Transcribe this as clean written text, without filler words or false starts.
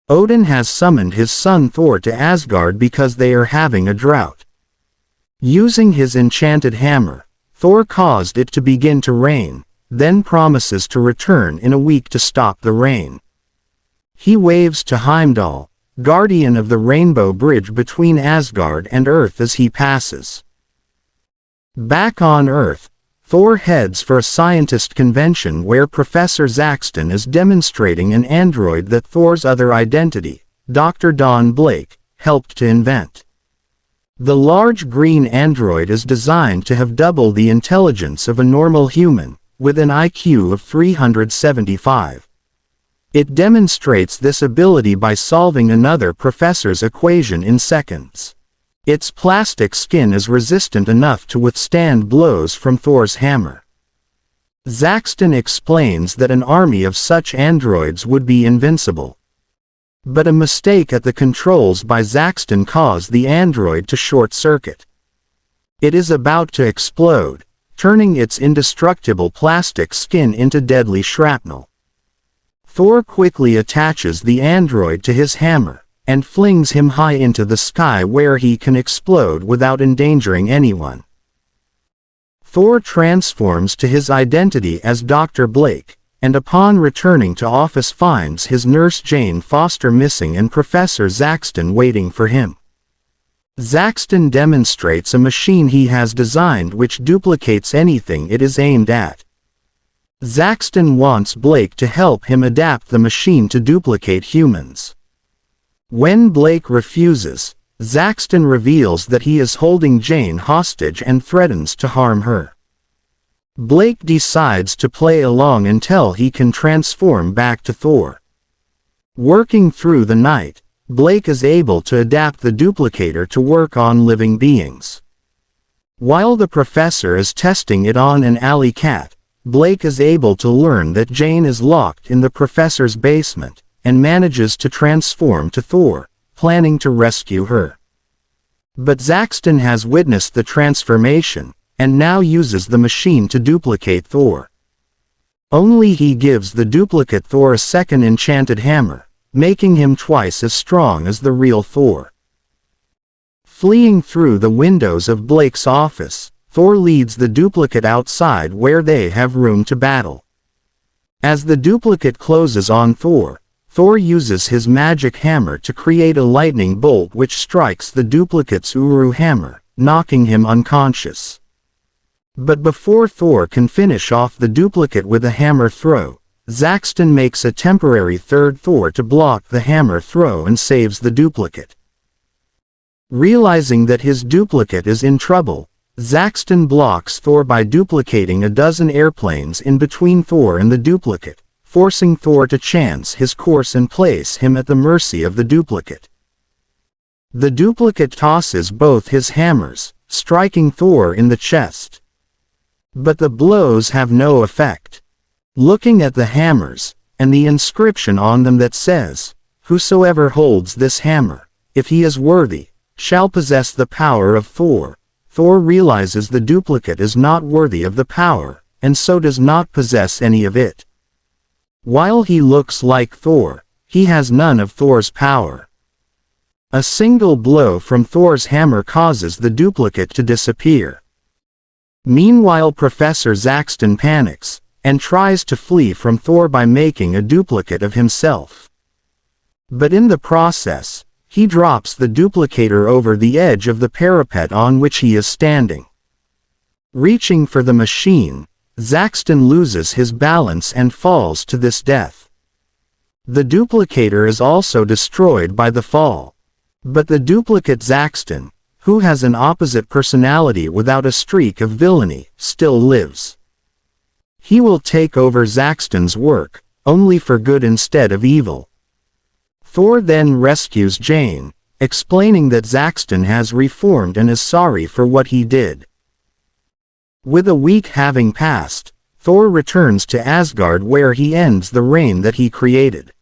Odin has summoned his son Thor to Asgard because they are having a drought. Using his enchanted hammer, Thor caused it to begin to rain, then promises to return in a week to stop the rain. He waves to Heimdall, guardian of the rainbow bridge between Asgard and Earth, as he passes. Back on Earth, Thor heads for a scientist convention where Professor Zaxton is demonstrating an android that Thor's other identity, Dr. Don Blake, helped to invent. The large green android is designed to have double the intelligence of a normal human, with an IQ of 375. It demonstrates this ability by solving another professor's equation in seconds. Its plastic skin is resistant enough to withstand blows from Thor's hammer. Zaxton explains that an army of such androids would be invincible. But a mistake at the controls by Zaxton caused the android to short-circuit. It is about to explode, turning its indestructible plastic skin into deadly shrapnel. Thor quickly attaches the android to his hammer, and flings him high into the sky where he can explode without endangering anyone. Thor transforms to his identity as Dr. Blake, and upon returning to office finds his nurse Jane Foster missing and Professor Zaxton waiting for him. Zaxton demonstrates a machine he has designed which duplicates anything it is aimed at. Zaxton wants Blake to help him adapt the machine to duplicate humans. When Blake refuses, Zaxton reveals that he is holding Jane hostage and threatens to harm her. Blake decides to play along until he can transform back to Thor. Working through the night, Blake is able to adapt the duplicator to work on living beings. While the professor is testing it on an alley cat, Blake is able to learn that Jane is locked in the professor's basement, and manages to transform to Thor, planning to rescue her. But Zaxton has witnessed the transformation, and now uses the machine to duplicate Thor. Only he gives the duplicate Thor a second enchanted hammer, making him twice as strong as the real Thor. Fleeing through the windows of Blake's office, Thor leads the duplicate outside where they have room to battle. As the duplicate closes on Thor, Thor uses his magic hammer to create a lightning bolt which strikes the duplicate's Uru hammer, knocking him unconscious. But before Thor can finish off the duplicate with a hammer throw, Zaxton makes a temporary third Thor to block the hammer throw and saves the duplicate. Realizing that his duplicate is in trouble, Zaxton blocks Thor by duplicating a dozen airplanes in between Thor and the duplicate, forcing Thor to chance his course and place him at the mercy of the duplicate. The duplicate tosses both his hammers, striking Thor in the chest. But the blows have no effect. Looking at the hammers, and the inscription on them that says, "Whosoever holds this hammer, if he is worthy, shall possess the power of Thor," Thor realizes the duplicate is not worthy of the power, and so does not possess any of it. While he looks like Thor, he has none of Thor's power. A single blow from Thor's hammer causes the duplicate to disappear. Meanwhile, Professor Zaxton panics, and tries to flee from Thor by making a duplicate of himself. But in the process, he drops the duplicator over the edge of the parapet on which he is standing. Reaching for the machine, Zaxton loses his balance and falls to this death. The duplicator is also destroyed by the fall. But the duplicate Zaxton, who has an opposite personality without a streak of villainy, still lives. He will take over Zaxton's work, only for good instead of evil. Thor then rescues Jane, explaining that Zaxton has reformed and is sorry for what he did. With a week having passed, Thor returns to Asgard where he ends the reign that he created.